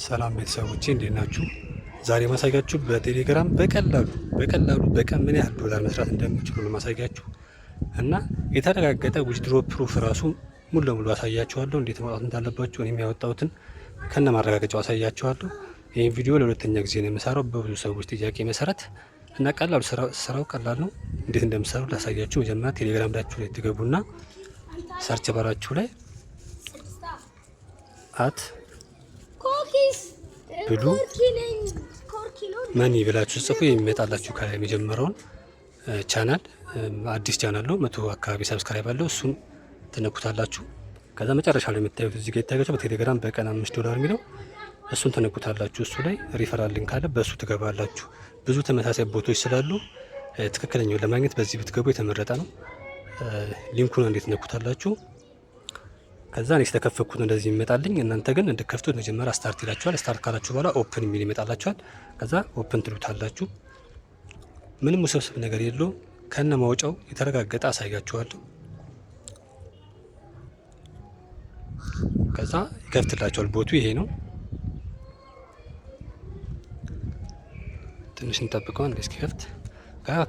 ሰላም ቤተሰቦቼ እንዴት ናችሁ? ዛሬ ማሳያችሁ በቴሌግራም በቀላሉ በቀን ምን ያህል ዶላር መስራት እንደምትችሉ ነው ማሳያችሁ እና የተረጋገጠ ዊዝድሮ ፕሩፍ ራሱ ሙሉ ለሙሉ አሳያችኋለሁ። እንዴት ማውጣት እንዳለባችሁ እኔም ያወጣሁትን ከነ ማረጋገጫው አሳያችኋለሁ። ይህን ቪዲዮ ለሁለተኛ ጊዜ ነው የምሰራው በብዙ ሰዎች ጥያቄ መሰረት እና ቀላሉ ስራው ቀላል ነው። እንዴት እንደምሰሩ ላሳያችሁ። መጀመሪያ ቴሌግራም ላችሁ ላይ ትገቡና ሰርች ባራችሁ ላይ አት ብሉ መኒ ብላችሁ ጽፉ የሚመጣላችሁ ከላይ የመጀመሪያውን ቻናል አዲስ ቻናል ነው 100 አካባቢ ሰብስክራይብ አለው። እሱን ትነኩታላችሁ። ከዛ መጨረሻ ላይ የምታዩት እዚህ ጋር ይታያችሁ በቴሌግራም በቀን $5 የሚለው እሱን ትነኩታላችሁ። እሱ ላይ ሪፈራል ሊንክ አለ፣ በሱ ትገባላችሁ። ብዙ ተመሳሳይ ቦቶች ስላሉ ትክክለኛውን ለማግኘት በዚህ ብትገቡ የተመረጠ ነው። ሊንኩን እንዴት ትነኩታላችሁ። ከዛ እኔ ስለከፈትኩት እንደዚህ ይመጣልኝ። እናንተ ግን እንድከፍቱት መጀመሪያ ስታርት ይላችኋል። ስታርት ካላችሁ በኋላ ኦፕን የሚል ይመጣላችኋል። ከዛ ኦፕን ትሉታላችሁ። ምንም ውስብስብ ነገር የለውም። ከነ ማውጫው የተረጋገጠ አሳያችኋለሁ። ከዛ ይከፍትላችኋል። ቦቱ ይሄ ነው። ትንሽ እንጠብቀው እንዴ እስኪከፍት።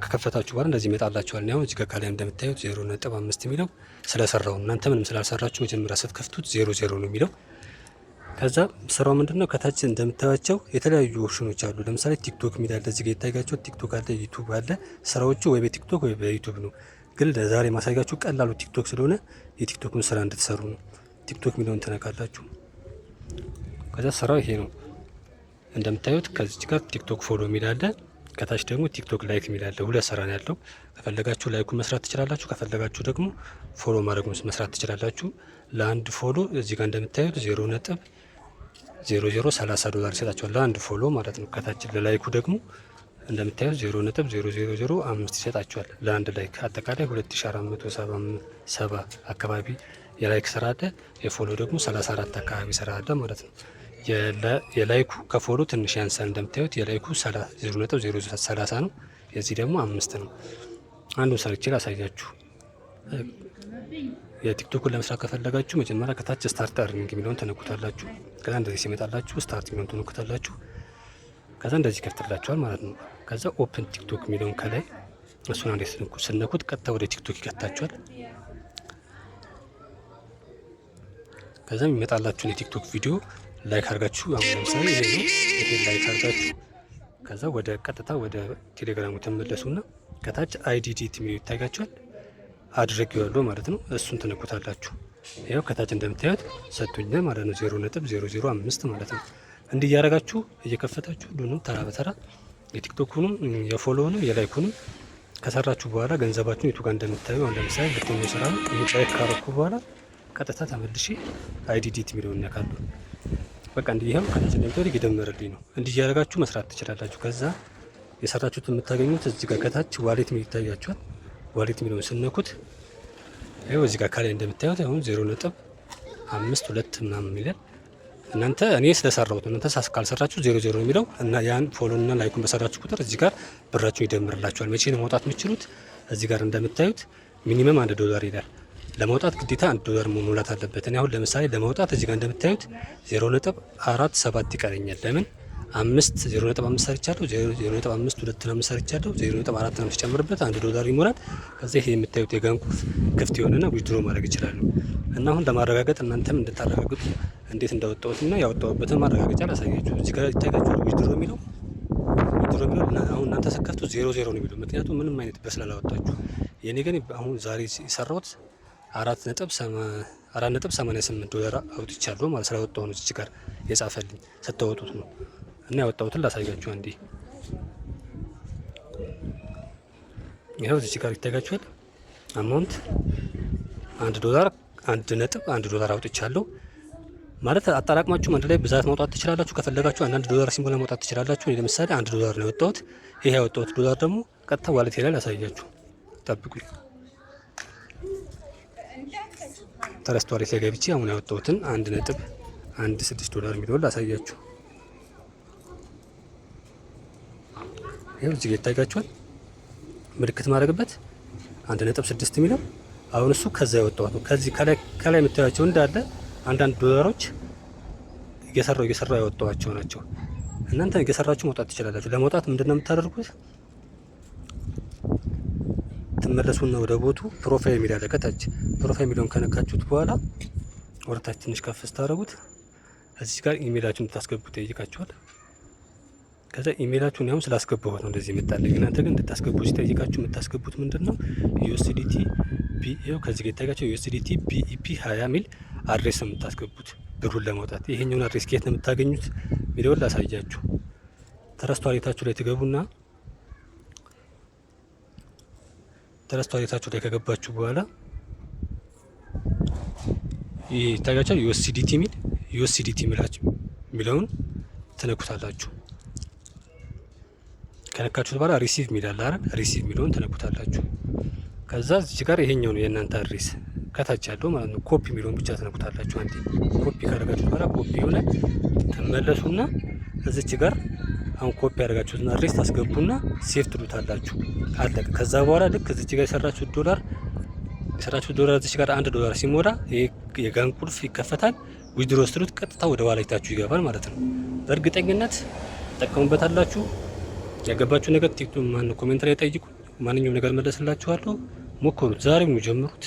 ከከፈታችሁ በኋላ እንደዚህ ይመጣላችኋል። አሁን እዚህ ጋር ከላይ እንደምታዩት 0.5 የሚለው ስለሰራው እናንተ ምንም ስላልሰራችሁ መጀመሪያ ስትከፍቱት 00 ነው የሚለው። ከዛ ስራው ምንድነው? ከታች እንደምታዩቸው የተለያዩ ኦፕሽኖች አሉ። ለምሳሌ ቲክቶክ የሚል አለ፣ እዚህ ጋር ይታያችሁ ቲክቶክ አለ፣ ዩቲዩብ አለ። ስራዎቹ ወይ በቲክቶክ ወይ በዩቲዩብ ነው። ግን ለዛሬ ማሳያችሁ ቀላሉ ቲክቶክ ስለሆነ የቲክቶክን ስራ እንድትሰሩ ነው። ቲክቶክ የሚለውን ትነካላችሁ። ከዛ ስራው ይሄ ነው እንደምታዩት። ከዚህ ጋር ቲክቶክ ፎሎ የሚል አለ፣ ከታች ደግሞ ቲክቶክ ላይክ የሚል አለ። ሁለት ስራ ነው ያለው። ከፈለጋችሁ ላይኩን መስራት ትችላላችሁ፣ ከፈለጋችሁ ደግሞ ፎሎ ማድረጉን መስራት ትችላላችሁ። ለአንድ ፎሎ እዚህ ጋር እንደምታዩት $0.0030 ይሰጣችኋል ለአንድ ፎሎ ማለት ነው። ከታች ለላይኩ ደግሞ እንደምታዩት $0.0005 ይሰጣችኋል ለአንድ ላይክ። አጠቃላይ 2477 አካባቢ የላይክ ስራ አለ። የፎሎ ደግሞ 34 አካባቢ ስራ አለ ማለት ነው። የላይኩ ከፎሎ ትንሽ ያንሳል። እንደምታዩት የላይኩ 0.030 ነው፣ የዚህ ደግሞ 5 ነው። አንዱን ሰርቼ ላሳያችሁ። የቲክቶክን ለመስራት ከፈለጋችሁ መጀመሪያ ከታች ስታርት አርኒንግ የሚለውን ተነኩታላችሁ። ከዛ እንደዚህ ሲመጣላችሁ ስታርት የሚለውን ተነኩታላችሁ። ከዛ እንደዚህ ይከፍትላችኋል ማለት ነው። ከዛ ኦፕን ቲክቶክ የሚለውን ከላይ እሱን አንዴ ስነኩት ቀጥታ ወደ ቲክቶክ ይከታችኋል። ከዛ የሚመጣላችሁን የቲክቶክ ቪዲዮ ላይክ አድርጋችሁ አሁን ለምሳሌ ይሄ ላይክ አድርጋችሁ ከዛ ወደ ቀጥታ ወደ ቴሌግራሙ ተመለሱና ከታች አይዲዲት የሚለው ይታያችኋል። አድርጌዋለሁ ማለት ነው። እሱን ትነኩታላችሁ። ያው ከታች እንደምታዩት ሰጥቶኛል ማለት ነው። 0.005 ማለት ነው። እንዲህ እያደረጋችሁ እየከፈታችሁ ሁሉንም ተራ በተራ የቲክቶኩንም የፎሎውንም የላይኩንም ከሰራችሁ በኋላ ገንዘባችሁን የቱ ጋር እንደምታዩ አሁን ለምሳሌ ሁለተኛው ስራ ነው። ይሄ ላይክ ካረኩ በኋላ ቀጥታ ተመልሼ አይዲዲት የሚለውን ነካለሁ። በቃ እንዲህ ይሄም ከታች እንደምታዩት እየደመረልኝ ነው። እንዲህ እያደረጋችሁ መስራት ትችላላችሁ። ከዛ የሰራችሁት የምታገኙት እዚህ ጋር ከታች ዋሌት የሚል ይታያችኋል። ዋሌት የሚለውን ስነኩት ይኸው እዚህ ጋር ከላይ እንደምታዩት አሁን 0.52 ምናምን ይላል። እናንተ እኔ ስለሰራሁት እናንተ ካልሰራችሁ 00 ነው የሚለው እና ያን ፎሎ እና ላይኩን በሰራችሁ ቁጥር እዚህ ጋር ብራችሁ ይደምርላችኋል። መቼ ነው መውጣት የምትችሉት? እዚህ ጋር እንደምታዩት ሚኒመም $1 ይላል። ለመውጣት ግዴታ $1 መሙላት አለበት። እኔ አሁን ለምሳሌ ለመውጣት እዚህ ጋር እንደምታዩት 0.47 ይቀረኛል። ለምን 0.5 ሰርቻለሁ፣ 0.52 ሰርቻለሁ፣ 0.4 ጨምርበት $1 ይሞላል። ከዛ ይሄ የምታዩት የጋን ቁልፍ ክፍት የሆነና ዊዝድሮ ማድረግ ይችላሉ። እና አሁን ለማረጋገጥ እናንተም እንድታረጋግጡ እንዴት እንዳወጣሁትና ያወጣሁበትን ማረጋገጫ ላሳያችሁ። እዚህ ጋር ይታያችሁ ዊዝድሮ የሚለው አሁን እናንተ ስከፍቱ 00 ነው የሚለው፣ ምክንያቱም ምንም አይነት በስላላወጣችሁ። የኔ ግን አሁን ዛሬ የሰራሁት $4.88 አውጥቻለሁ ማለት ስላወጣሁ ነው። እዚህ ጋር የጻፈልኝ ስታወጡት ነው እና ያወጣሁትን ላሳያችሁ አንዴ። ይኸው እዚህ ጋር ይታያችኋል። አማውንት $1.1 አውጥቻለሁ ማለት አጠራቅማችሁ አንድ ላይ ብዛት ማውጣት ትችላላችሁ። ከፈለጋችሁ አንዳንድ $1 ሲሞላ ማውጣት ትችላላችሁ። እኔ ለምሳሌ $1 ነው ያወጣሁት። ይሄ ያወጣሁት $1 ደግሞ ቀጥታ ዋሌት ላይ ላሳያችሁ። ጠብቁኝ። ተረስቶ ዋሌት ላይ ገብቼ አሁን ያወጣሁትን $1.16 የሚለውን ላሳያችሁ። ይሄው እዚህ ጋር ይታያችኋል። ምልክት ማድረግበት 1.6 የሚለው አሁን እሱ ከዛ ያወጣሁት ነው። ከዚህ ከላይ የምታዩቸው እንዳለ አንዳንድ ዶላሮች እየሰራው ያወጣዋቸው ናቸው። እናንተ እየሰራችሁ መውጣት ትችላላችሁ። ለመውጣት ምንድነው የምታደርጉት? ትመለሱና ወደ ቦቱ ፕሮፋይል የሚል አለ ከታች። ፕሮፋይል የሚለውን ከነካችሁት በኋላ ወደታች ትንሽ ከፍ ስታደርጉት እዚህ ጋር ኢሜይላችሁን እንድታስገቡት ይጠይቃችኋል። ከዛ ኢሜይላችሁን ያው ስላስገባሁት ነው እንደዚህ የመጣልኝ። እናንተ ግን እንድታስገቡ ሲጠይቃችሁ የምታስገቡት ምንድነው USDT BEO ከዚህ ጋር ይታያችሁ USDT BEP 20 ሚል አድሬስ ነው የምታስገቡት ብሩን ለማውጣት። ይሄኛውን አድሬስ ከየት ነው የምታገኙት ሚለውን ላሳያችሁ። ትረስት ዋሌታችሁ ላይ ትገቡና ትረስት ዋሌታችሁ ላይ ከገባችሁ በኋላ ይሄ ይታያችሁ USDT ሚለውን ትነኩታላችሁ። ከነካችሁት በኋላ ሪሲቭ ሚላል አይደል? ሪሲቭ ሚለውን ትነኩታላችሁ። ከዛ እዚህ ጋር ይሄኛው ነው የእናንተ አድሬስ ከታች ያለው ማለት ነው። ኮፒ ሚለውን ብቻ ትነኩታላችሁ። አንዴ ኮፒ ካደረጋችሁት በኋላ ኮፒ ሆነ ተመለሱና እዚች ጋር አሁን ኮፒ ያደረጋችሁትን አድሬስ ታስገቡና ሴቭ ትሉታላችሁ። አለቀ። ከዛ በኋላ ልክ እዚች ጋር የሰራችሁት ዶላር እዚች ጋር $1 ሲሞላ ይሄ የጋን ቁልፍ ይከፈታል። ዊድሮ ስትሉት ቀጥታ ወደ ዋሌታችሁ ይገባል ማለት ነው። በእርግጠኝነት ተጠቀሙበታላችሁ። ያገባችሁ ነገር ቲክቶክ ኮሜንት ላይ ጠይቁ። ማንኛውም ነገር መለስላችኋለሁ። ሞክሩት፣ ዛሬውኑ ጀምሩት።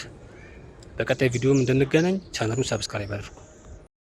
በቀጣይ ቪዲዮም እንድንገናኝ ቻናሉን ሰብስክራይብ አድርጉ።